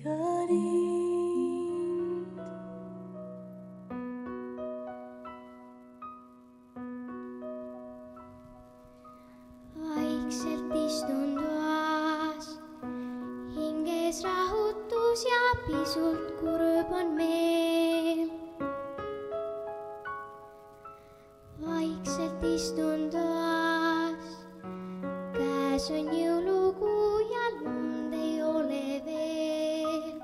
ka rin. Vaikselt istun toas, hinges rahutus ja pisut kurb on meel. Vaikselt istun toas, käes on jõulukuu ja lund ei ole veel.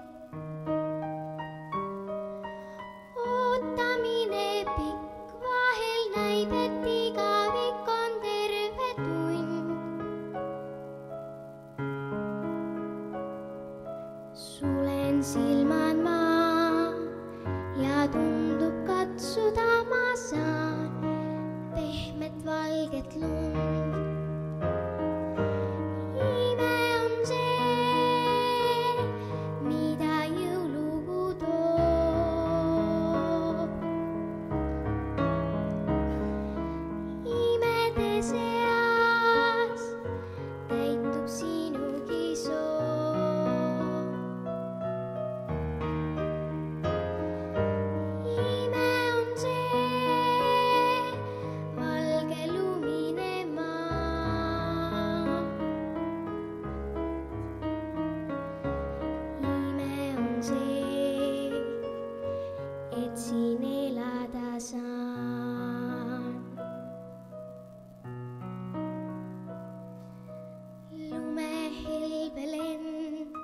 Ootamine pikk, vahel näib, et igavik on terve tund. Sulen silmad maa ja tundub katsuda ma saan pehmet valget lund. Ime on see, mida jõulukuu toob. Imede seas täitub sinugi soov. Ime on see, valge lumine maa. Ime on see, et siin elada saan. Lumehelbelend,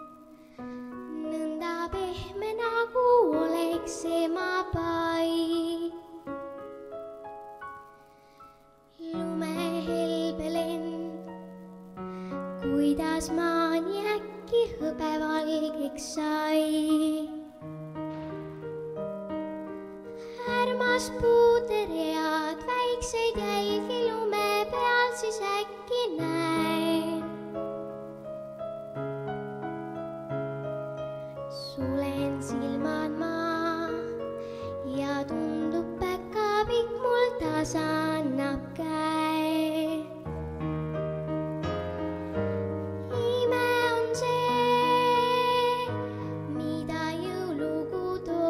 nõnda pehme nagu oleks emapai. Lumehelbelend, kuidas maa nii äkki hõbevalgeks sai. Härmaspuude read, väikseid jälgi lume peal siis äkki näen. Sulen silmad maa ja tundub päkapikk mul tasa annab käe. Ime on see, mida jõulukuu toob.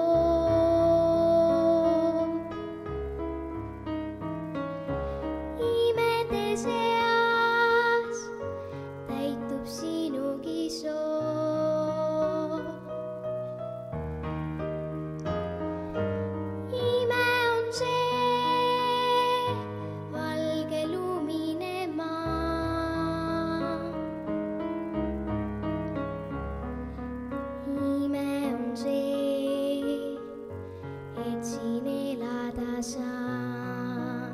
Imede seas täitub sinugi soov. Ime on see, valge lumine maa. Ime on see, et siin elada saan.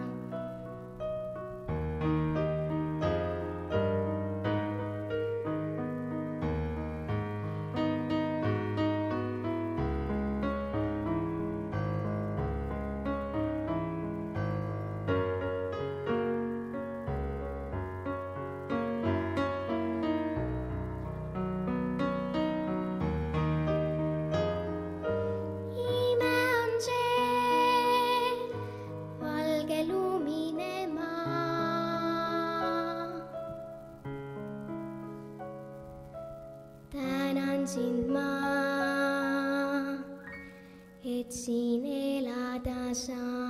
Ime on see, valge lumine maa. Tänan sind maa, et siin elada saan.